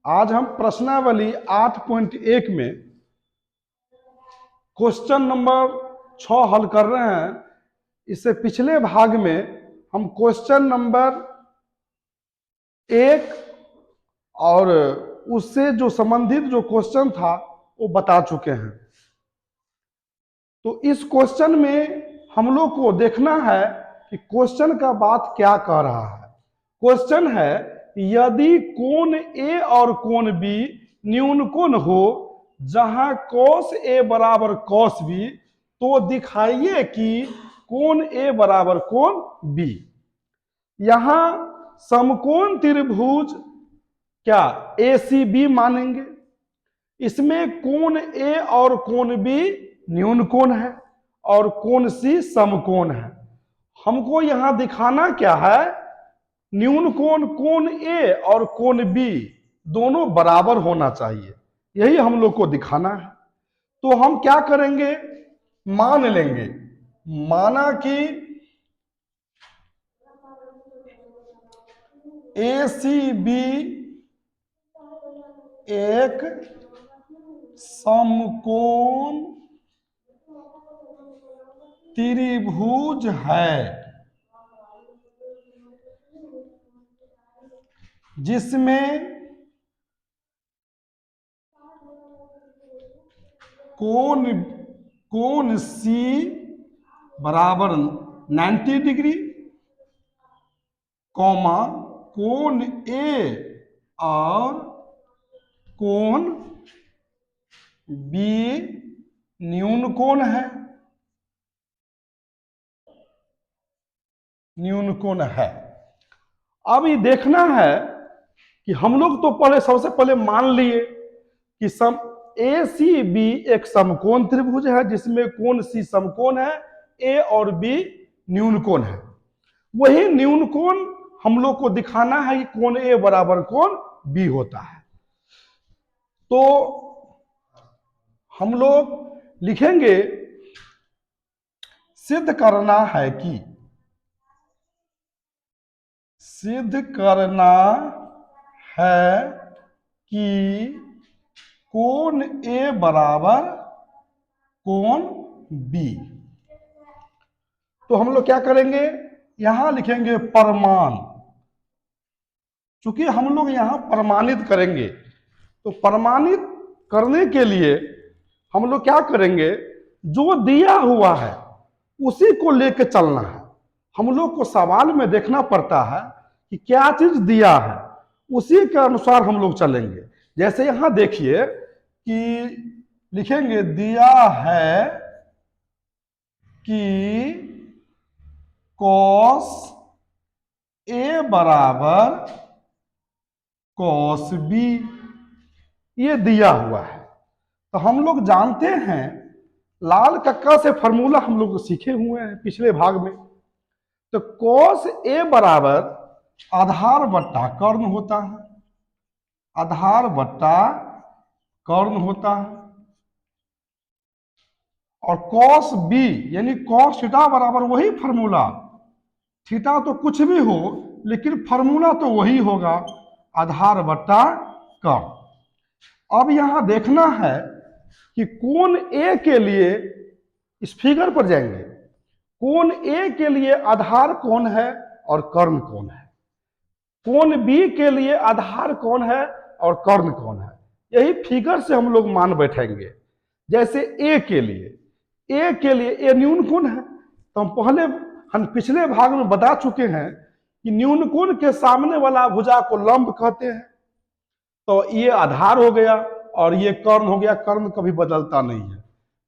आज हम प्रश्नावली 8.1 में क्वेश्चन नंबर 6 हल कर रहे हैं। इससे पिछले भाग में हम क्वेश्चन नंबर 1 और उससे जो संबंधित जो क्वेश्चन था वो बता चुके हैं। तो इस क्वेश्चन में हम लोग को देखना है कि क्वेश्चन का बात क्या कह रहा है। क्वेश्चन है, यदि कोण ए और कोण बी न्यून कोण हो जहां cos ए बराबर cos बी, तो दिखाइए कि कोण ए बराबर कोण बी। यहां समकोण त्रिभुज क्या ए सी बी मानेंगे। इसमें कोण ए और कोण बी न्यून कोण है और कोण सी समकोण है। हमको यहां दिखाना क्या है, न्यून कोण कोण ए और कोण बी दोनों बराबर होना चाहिए, यही हम लोग को दिखाना है। तो हम क्या करेंगे, मान लेंगे, माना कि ए सी बी एक समकोण त्रिभुज है जिसमें कोण सी बराबर 90 डिग्री, कॉमा कोण ए और कोण बी न्यून कोण है, न्यून कोण है। अब ये देखना है कि हम लोग तो पहले सबसे पहले मान लिए कि सम ए सी बी एक समकोण त्रिभुज है जिसमें कोण सी समकोण है, ए और बी न्यून कोण है। वही न्यून कोण हम लोग को दिखाना है कि कोण ए बराबर कोण बी होता है। तो हम लोग लिखेंगे, सिद्ध करना है कि, सिद्ध करना है कि कोण ए बराबर कोण बी। तो हम लोग क्या करेंगे, यहां लिखेंगे प्रमाण। चूंकि हम लोग यहां प्रमाणित करेंगे, तो प्रमाणित करने के लिए हम लोग क्या करेंगे, जो दिया हुआ है उसी को लेकर चलना है। हम लोग को सवाल में देखना पड़ता है कि क्या चीज दिया है, उसी के अनुसार हम लोग चलेंगे। जैसे यहां देखिए कि लिखेंगे, दिया है कि cos ए बराबर cos बी, ये दिया हुआ है। तो हम लोग जानते हैं, लाल कक्का से फॉर्मूला हम लोग सीखे हुए हैं पिछले भाग में। तो cos ए बराबर आधार बट्टा कर्ण होता है, आधार बट्टा कर्ण होता है। और cos बी यानी cos थीटा बराबर वही फॉर्मूला, थीटा तो कुछ भी हो लेकिन फॉर्मूला तो वही होगा, आधार बट्टा कर्ण। अब यहां देखना है कि कोण ए के लिए, इस फिगर पर जाएंगे, कोण ए के लिए आधार कौन है और कर्ण कौन है, कोण बी के लिए आधार कौन है और कर्ण कौन है। यही फिगर से हम लोग मान बैठेंगे। जैसे ए के लिए, ए के लिए ए न्यून कोण है, तो हम पिछले भाग में बता चुके हैं कि न्यून कोण के सामने वाला भुजा को लंब कहते हैं। तो ये आधार हो गया और ये कर्ण हो गया, कर्ण कभी बदलता नहीं है।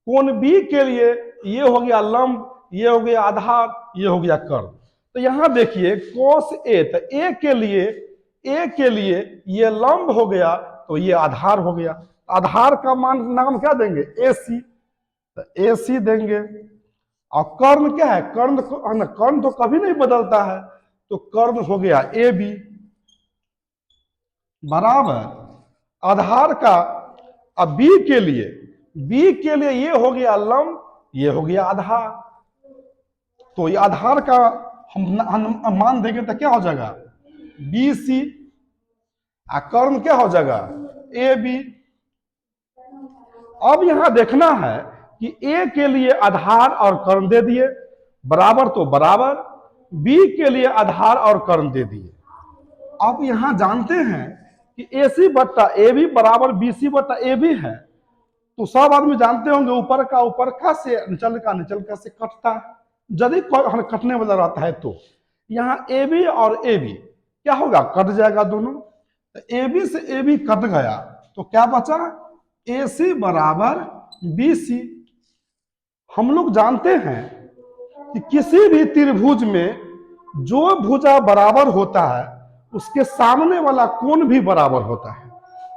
कोण बी के लिए ये हो गया लंब, ये हो गया आधार, ये हो गया कर्ण। तो यहां देखिए cos ए, तो ए के लिए ये लंब हो गया तो ये आधार हो गया। आधार का मान नाम क्या देंगे, ए सी, तो ए सी देंगे। और कर्ण क्या है, कर्ण तो कभी नहीं बदलता है, तो कर्ण हो गया ए बी बराबर आधार का। अब बी के लिए ये हो गया लंब, ये हो गया आधार। तो ये आधार का हम मान देंगे तो क्या हो जाएगा, बी सी। कर्ण क्या हो जाएगा ए बी। अब यहां देखना है कि ए के लिए आधार और कर्ण दे दिए, बराबर तो बराबर, बी के लिए आधार और कर्ण दे दिए। अब यहां जानते हैं कि ए सी बट्टा ए बी बराबर बी सी बट्टा ए बी है, तो सब आदमी जानते होंगे ऊपर का ऊपर का से निचल का से कटता है, यदि कटने वाला रहता है तो यहाँ ए बी और ए बी क्या होगा, कट जाएगा दोनों। तो ए बी से ए बी कट गया तो क्या बचा, ए सी बराबर बी सी। हम लोग जानते हैं कि किसी भी त्रिभुज में जो भुजा बराबर होता है उसके सामने वाला कोण भी बराबर होता है,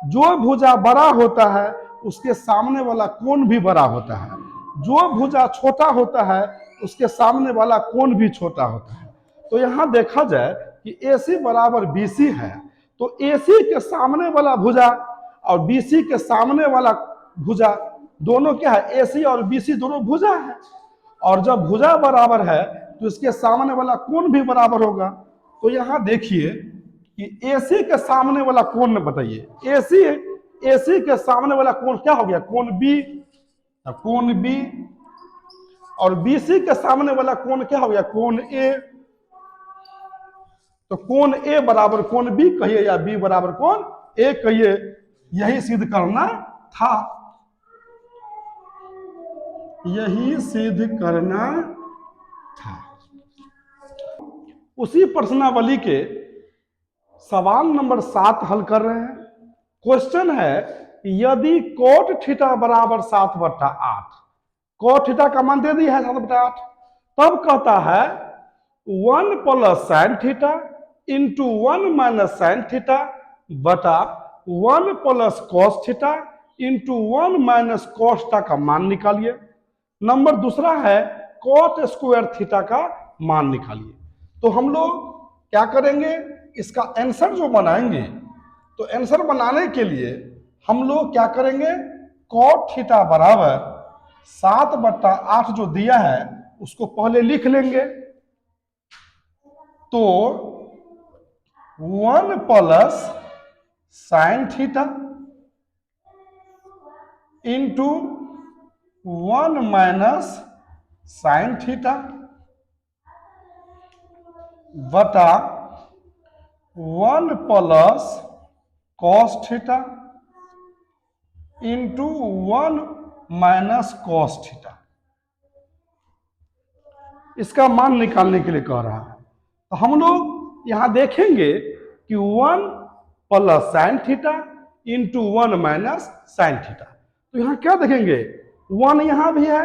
जो भुजा बड़ा होता है उसके सामने वाला कोण भी बड़ा होता है, जो भुजा छोटा होता है उसके सामने वाला कोण भी छोटा होता है। तो यहां देखा जाए कि AC बराबर BC है, तो AC के सामने वाला भुजा और BC के सामने वाला भुजा दोनों क्या है, AC और BC दोनों भुजा है, और जब भुजा बराबर है तो इसके सामने वाला कोण भी बराबर होगा। तो यहां देखिए कि AC के सामने वाला कोण बताइए, AC के सामने वाला कोण क्या हो गया, कोण B, कोण B, और BC के सामने वाला कोण क्या हो गया, कोण A। तो कोण A बराबर कोण B कहिए या B बराबर कोण A कहिए, यही सिद्ध करना था, यही सिद्ध करना था। उसी प्रश्नावली के सवाल नंबर 7 हल कर रहे हैं। क्वेश्चन है यदि कोट थीटा बराबर 7/8, कोट थीटा का मान दे दिया है 7/8, तब कहता है 1 plus sine theta into 1 minus sine theta बटा 1 plus cos theta into 1 minus cos theta का मान निकालिए। नंबर दूसरा है कॉट स्क्वायर थीटा का मान निकालिए। तो हम लोग क्या करेंगे, इसका आंसर जो बनाएंगे, तो आंसर बनाने के लिए हम लोग क्या करेंगे, कॉट थीटा बराबर 7/8 जो दिया है उसको पहले लिख लेंगे। तो 1 plus sine theta into 1 minus sine theta बटा 1 plus cos theta into 1 minus cos theta, इसका मान निकालने के लिए कह रहा है। तो हम लोग यहां देखेंगे कि 1 plus sine theta into 1 minus sine theta, तो यहां क्या देखेंगे, 1 यहां भी है,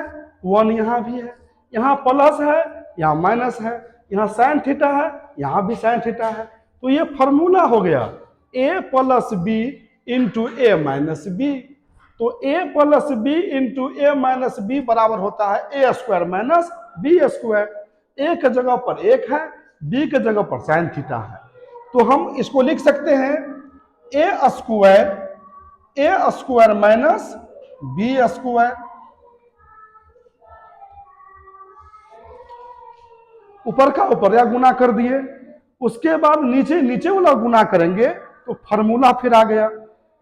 1 यहां भी है, यहां प्लस है, यहां माइनस है, यहां साइन थीटा है, यहां भी साइन थीटा है। तो ये फॉर्मूला हो गया a plus b into a minus b. तो a plus b into a minus b बराबर होता है a square minus b square. A के जगह पर 1 है, बी के जगह पर साइन थीटा है, तो हम इसको लिख सकते हैं ए स्क्वायर माइनस बी स्क्वायर। ऊपर का ऊपर या गुना कर दिए, उसके बाद नीचे वाला गुना करेंगे तो फॉर्मूला फिर आ गया।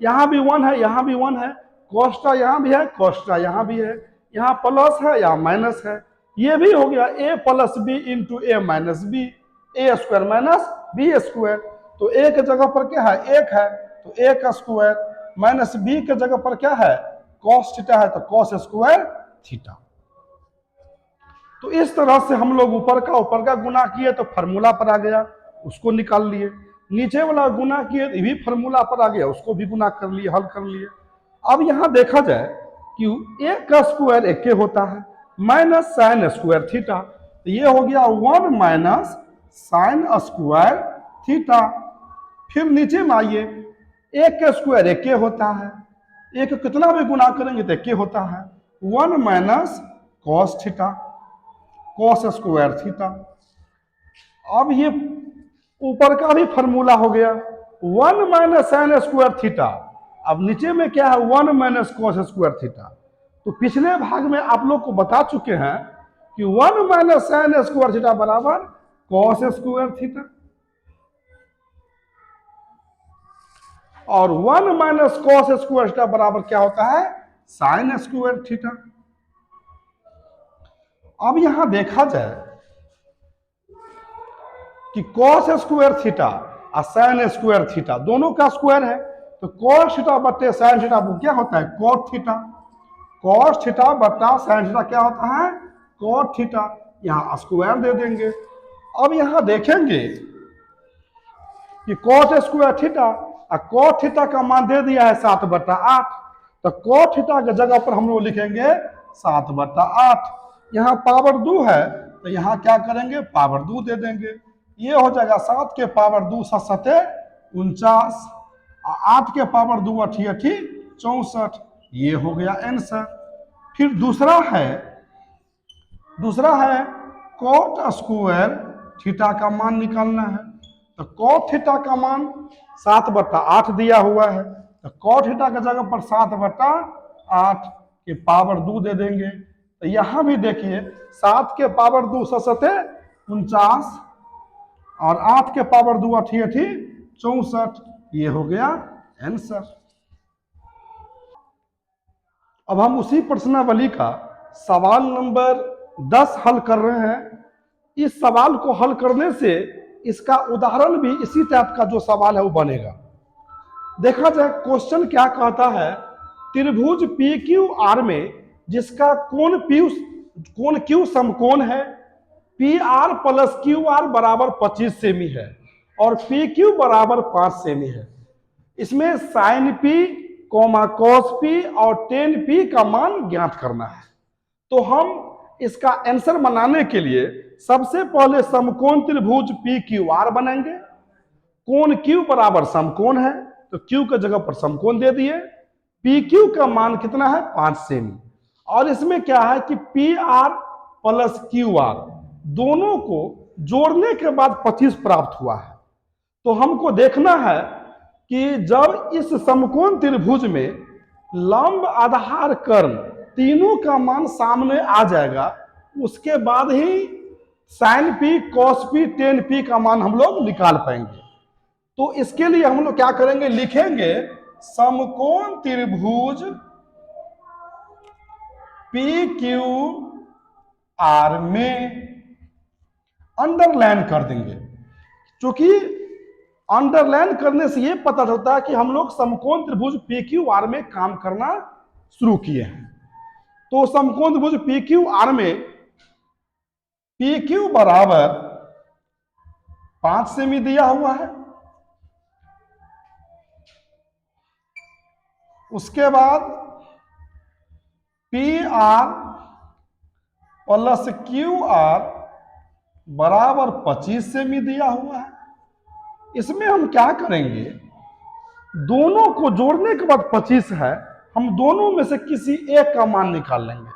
यहां भी 1 है, यहां भी 1 है, कॉस्टा यहां भी है, कॉस्टा यहां भी है, यहां प्लस है, यहां माइनस है, ये भी हो गया ए plus b into a minus B, A square minus b square. तो ए के जगह पर क्या है, 1 है, तो 1 स्क्वायर, माइनस बी के जगह पर क्या है, कॉस थीटा है, तो कॉस स्क्वायर थीटा। तो इस तरह से हम लोग ऊपर का गुना किए तो फार्मूला पर आ गया, उसको निकाल लिए, नीचे वाला गुना किए तो भी फार्मूला पर आ गया, उसको भी गुना कर लिए, हल कर लिए। अब यहां देखा जाए कि 1 का स्क्वायर 1 होता है, माइनस साइन स्क्वायर थीटा, तो ये हो गया 1 माइनस साइन स्क्वायर थीटा। फिर नीचे में आइए, 1 का स्क्वायर 1 होता है, 1 कितना भी गुना करेंगे तो 1 होता है, 1 minus cos theta, cos square theta. अब ये ऊपर का भी फॉर्मूला हो गया 1 माइनस साइन स्क्वायर थीटा, अब नीचे में क्या है 1 माइनस कॉस स्क्वायर थीटा। तो पिछले भाग में आप लोग को बता चुके हैं कि 1 माइनस साइन स्क्वायर थीटा बराबर कॉस स्क्वायर थीटा। और 1 माइनस कॉस स्क्वायर थीटा बराबर क्या होता है, साइन स्क्वायर थीटा। अब यहां देखा जाए कि कॉस स्क्वायर थीटा और साइन स्क्वायर थीटा दोनों का स्क्वायर है, तो कॉस थीटा बटे साइन थीटा वो क्या होता है, कॉट थीटा। कॉस थीटा बटा साइन थीटा क्या होता है, कॉट थीटा। यहां स्क्वायर दे देंगे। अब यहां देखेंगे कि कॉट स्क्वायर थीटा और कॉट थीटा का मान दे दिया है 7/8, तो कॉट थीटा की जगह पर हम लोग लिखेंगे 7/8। यहाँ पावर 2 है तो यहाँ क्या करेंगे, पावर 2 दे देंगे। ये हो जाएगा 7 के पावर 2 7 49, 8 के पावर 2 8 64। ये हो गया आंसर। फिर दूसरा है कॉट स्क्वायर थीटा का मान निकालना है। तो कॉट थीटा का मान 7/8 दिया हुआ है, तो कॉट थीटा की जगह पर 7/8 के पावर 2 दे देंगे। तो यहां भी देखिए 7 के पावर 2 7 49 और 8 के पावर 2 8 64। ये हो गया आंसर। अब हम उसी प्रश्नावली का सवाल नंबर 10 हल कर रहे हैं। इस सवाल को हल करने से इसका उदाहरण भी इसी टाइप का जो सवाल है वो बनेगा। देखा जाए क्वेश्चन क्या कहता है, त्रिभुज पी क्यू आर में जिसका कोण क्यू समकोण है, P R plus Q R बराबर 25 सेमी है और पी क्यू बराबर 5 सेमी है। इसमें साइन पी कॉस पी और टेन पी का मान ज्ञात करना है। तो हम इसका आंसर बनाने के लिए सबसे पहले समकोण त्रिभुज पी क्यू आर बनाएंगे। कोण क्यू बराबर समकोण है तो क्यू की जगह पर समकोण दे दिए। पी क्यू का मान कितना है, 5 सेमी। और इसमें क्या है कि P R plus Q R दोनों को जोड़ने के बाद 25 प्राप्त हुआ है। तो हमको देखना है कि जब इस समकोण त्रिभुज में लंब आधार कर्ण तीनों का मान सामने आ जाएगा, उसके बाद ही sine P cos P tan P का मान हम लोग निकाल पाएंगे। तो इसके लिए हम लोग क्या करेंगे, लिखेंगे समकोण त्रिभुज पी क्यू आर में, अंडरलाइन कर देंगे। क्योंकि अंडरलाइन करने से यह पता चलता है कि हम लोग समकोण त्रिभुज पी क्यू आर में काम करना शुरू किए हैं। तो समकोण त्रिभुज पी क्यू आर में पी क्यू बराबर 5 सेमी दिया हुआ है। उसके बाद P R plus Q R बराबर 25 सेमी दिया हुआ है। इसमें हम क्या करेंगे, दोनों को जोड़ने के बाद 25 है, हम दोनों में से किसी एक का मान निकाल लेंगे,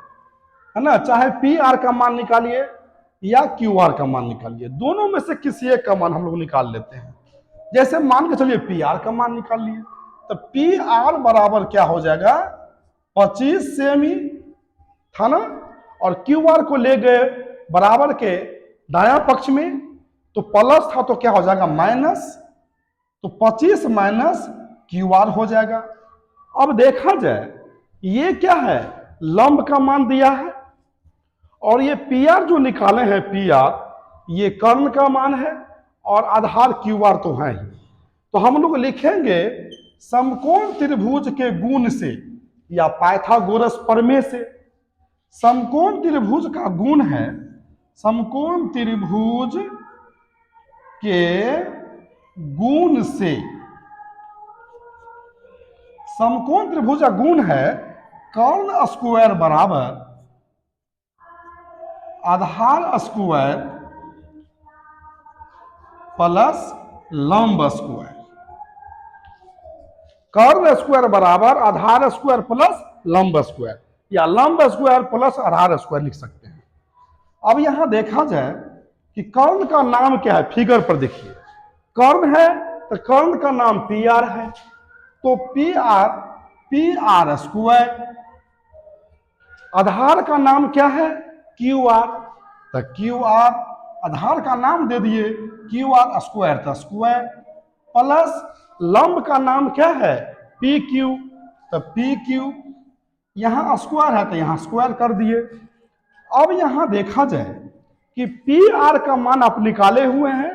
है ना। चाहे पी आर का मान निकालिए या क्यू आर का मान निकालिए, दोनों में से किसी एक का मान हम लोग निकाल लेते हैं। जैसे मान के चलिए पी आर का मान निकाल लिए, तो पी आर बराबर क्या हो जाएगा, 25 सेमी था ना। और क्यू आर को ले गए बराबर के दाया पक्ष में, तो प्लस था तो क्या हो जाएगा माइनस, तो 25 माइनस क्यू आर हो जाएगा। अब देखा जाए ये क्या है, लंब का मान दिया है और ये पी आर जो निकाले हैं पी आर ये कर्ण का मान है और आधार क्यू आर तो है ही। तो हम लोग लिखेंगे समकोण त्रिभुज के गुण से या पाइथागोरस प्रमेय से। समकोण त्रिभुज का गुण है, समकोण त्रिभुज के गुण से, समकोण त्रिभुज का गुण है कर्ण स्क्वायर बराबर आधार स्क्वायर प्लस लंब स्क्वायर। कर्ण स्क्वायर बराबर आधार स्क्वायर प्लस लंब स्क्वायर, या लंब स्क्वायर प्लस आधार स्क्वायर लिख सकते हैं। अब यहां देखा जाए कि कर्ण का नाम क्या है, फिगर पर देखिए कर्ण है तो कर्ण का नाम पी आर है, तो पी आर स्क्वायर। आधार का नाम क्या है, क्यू आर, तो क्यू आर आधार का नाम दे दिए, क्यू आर स्क्वायर तो स्क्वायर प्लस लंब का नाम क्या है? P Q. तो पी क्यू, यहां स्क्वायर है तो यहां स्क्वायर कर दिए। अब यहां देखा जाए कि पी आर का मान आप निकाले हुए हैं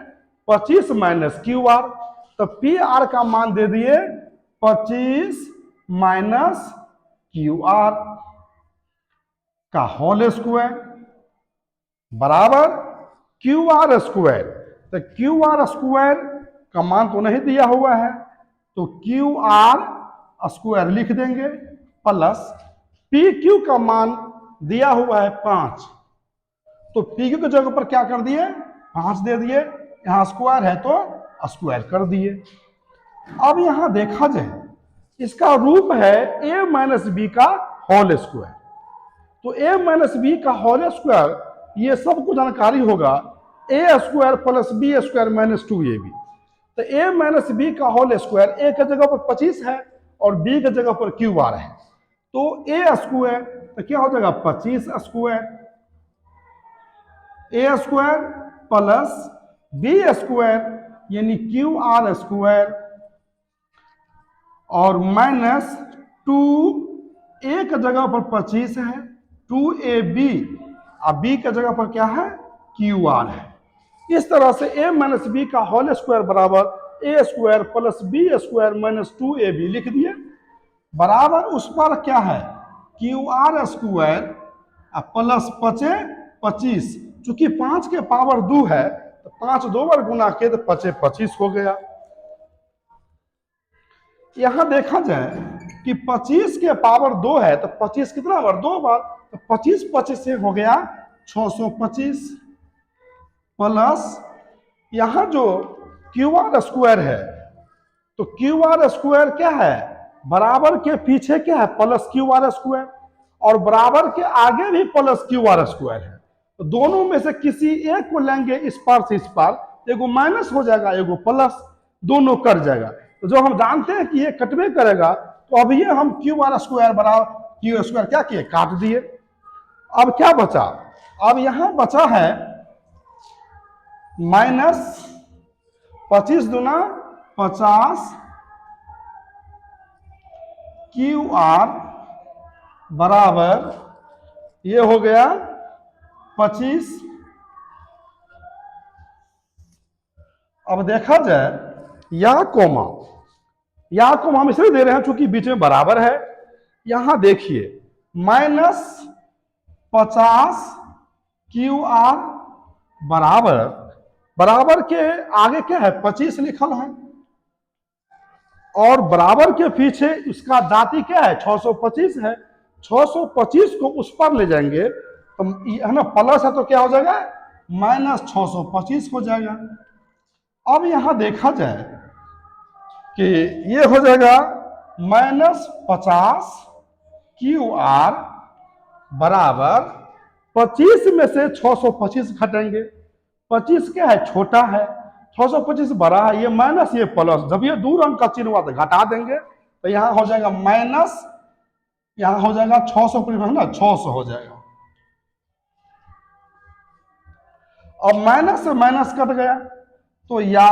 25 माइनस क्यू आर, तो पी आर का मान दे दिए 25 माइनस क्यू आर का होल स्क्वायर बराबर क्यू आर स्क्वायर। तो क्यू आर स्क्वायर का मान तो नहीं दिया हुआ है, तो क्यू आर स्क्वायर लिख देंगे प्लस पी क्यू का मान दिया हुआ है 5, तो पी क्यू की जगह पर क्या कर दिए? 5 दे दिए। यहां स्क्वायर है तो स्क्वायर कर दिए। अब यहां देखा जाए इसका रूप है ए माइनस बी का होल स्क्वायर। तो ए माइनस बी का होल स्क्वायर ये सबको जानकारी होगा, A square plus B square minus 2ab। तो ए माइनस बी का होल स्क्वायर ए की जगह पर 25 है और बी की जगह पर क्यू आर है, तो ए स्क्वायर तो क्या हो जाएगा? 25 स्क्वायर ए स्क्वायर प्लस बी स्क्वायर यानी क्यू आर स्क्वायर और माइनस 2 ए की जगह पर 25 है, 2ab और बी की जगह पर क्या है? क्यू आर है। इस तरह से ए माइनस बी का होल स्क्वायर बराबर A square plus B square minus 2ab लिख दिए बराबर उस पर क्या है? क्यू आर स्क्वायर प्लस 25, चूंकि 5 के पावर 2 है तो 5 दो बार गुना किए तो 25 हो गया। यहां देखा जाए कि 25 के पावर 2 है तो 25 कितना बार? 2 बार, तो 25 से हो गया 625 प्लस यहां जो क्यू आर स्क्वायर है, तो क्यू आर स्क्वायर क्या है? बराबर के पीछे क्या है? प्लस क्यू आर स्क्वायर, और बराबर के आगे भी प्लस क्यू आर स्क्वायर है। तो दोनों में से किसी एक को लेंगे इस पार से इस पार, एगो माइनस हो जाएगा एगो प्लस, दोनों कट जाएगा। तो जो हम जानते हैं कि ये कटवे करेगा, तो अब ये हम क्यू आर स्क्वायर बराबर क्यू स्क्वायर क्या किए? काट दिए। अब क्या बचा? अब यहां बचा है माइनस 25 दूना 50 क्यू आर बराबर ये हो गया 25। अब देखा जाए या कोमा हम इसलिए दे रहे हैं क्योंकि बीच में बराबर है। यहां देखिए माइनस 50 क्यू आर बराबर के आगे क्या है? 25 लिखल है, और बराबर के पीछे उसका जाति क्या है? 625 है। 625 को उस पर ले जाएंगे तो है ना, प्लस है तो क्या हो जाएगा? माइनस 625 हो जाएगा। अब यहां देखा जाए कि ये हो जाएगा माइनस 50 क्यू आर बराबर 25 में से 625 घटेंगे। 25 क्या है? छोटा है, 625 बड़ा है, ये माइनस ये प्लस, जब ये दूर अंक का चिन्ह हुआ तो घटा देंगे, तो यहां हो जाएगा माइनस, यहां हो जाएगा 600 है ना, 600 हो जाएगा। अब माइनस से माइनस कट गया तो या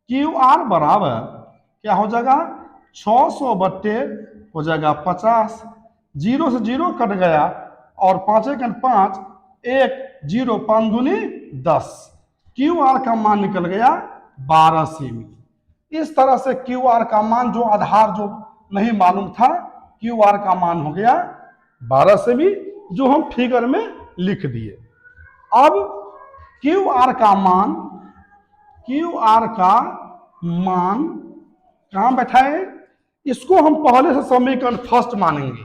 क्यू आर बराबर क्या हो जाएगा? 600 बट्टे हो जाएगा 50, 0 से 0 कट गया और 5 1 5, 1 0 5 दूनी 10, क्यू आर का मान निकल गया 12 सेमी। इस तरह से क्यू आर का मान जो आधार जो नहीं मालूम था, क्यू आर का मान हो गया 12 सेमी, जो हम फिगर में लिख दिए। अब क्यू आर का मान कहां बैठाए? इसको हम पहले से समीकरण फर्स्ट मानेंगे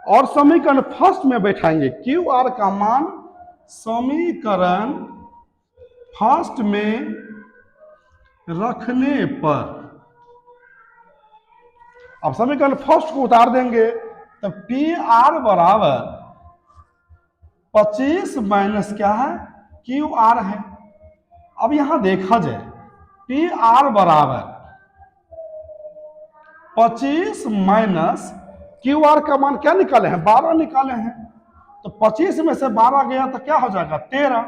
और समीकरण फर्स्ट में बैठाएंगे। क्यू आर का मान समीकरण फर्स्ट में रखने पर, अब समीकरण फर्स्ट को उतार देंगे तो पी आर बराबर 25 माइनस क्या है? क्यू आर है। अब यहां देखा जाए पी आर बराबर 25 माइनस क्यू आर का मान क्या निकाले हैं? 12 निकाले हैं, तो 25 में से 12 गया तो क्या हो जाएगा? 13,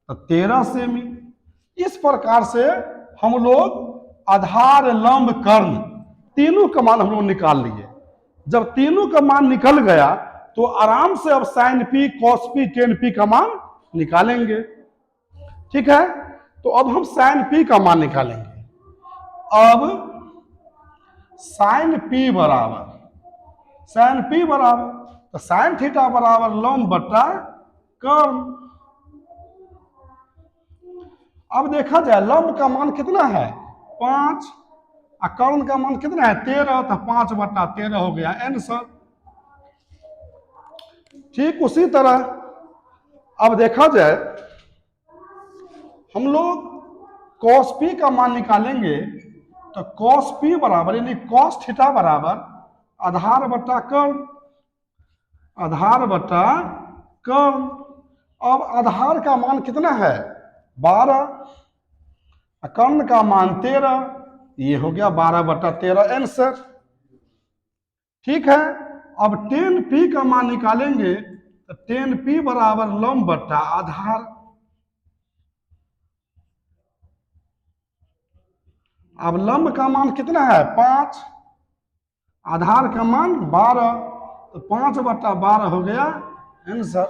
तो 13 सेमी। इस प्रकार से हम लोग आधार लंब कर्ण तीनों का मान हम लोग निकाल लिए। जब तीनों का मान निकल गया तो आराम से अब sine P, cos P, tan P का मान निकालेंगे। ठीक है, तो अब हम साइन पी का मान निकालेंगे। अब साइन पी बराबर तो साइन थीटा बराबर लंब बट्टा कर्ण। अब देखा जाए लंब का मान कितना है 5 और कर्ण का मान कितना है 13, तो 5 बट्टा 13 हो गया आंसर। ठीक उसी तरह अब देखा जाए हम लोग cos p का मान निकालेंगे तो cos p बराबर यानी cos थीटा बराबर आधार बट्टा कर्ण। अब आधार का मान कितना है 12, कर्ण का मान 13, ये हो गया 12 बट्टा 13 आंसर। ठीक है, अब 10p का मान निकालेंगे तो 10p बराबर लंब बट्टा आधार। अब लंब का मान कितना है 5, आधार का मान 12, तो 5 बट्टा 12 हो गया आंसर।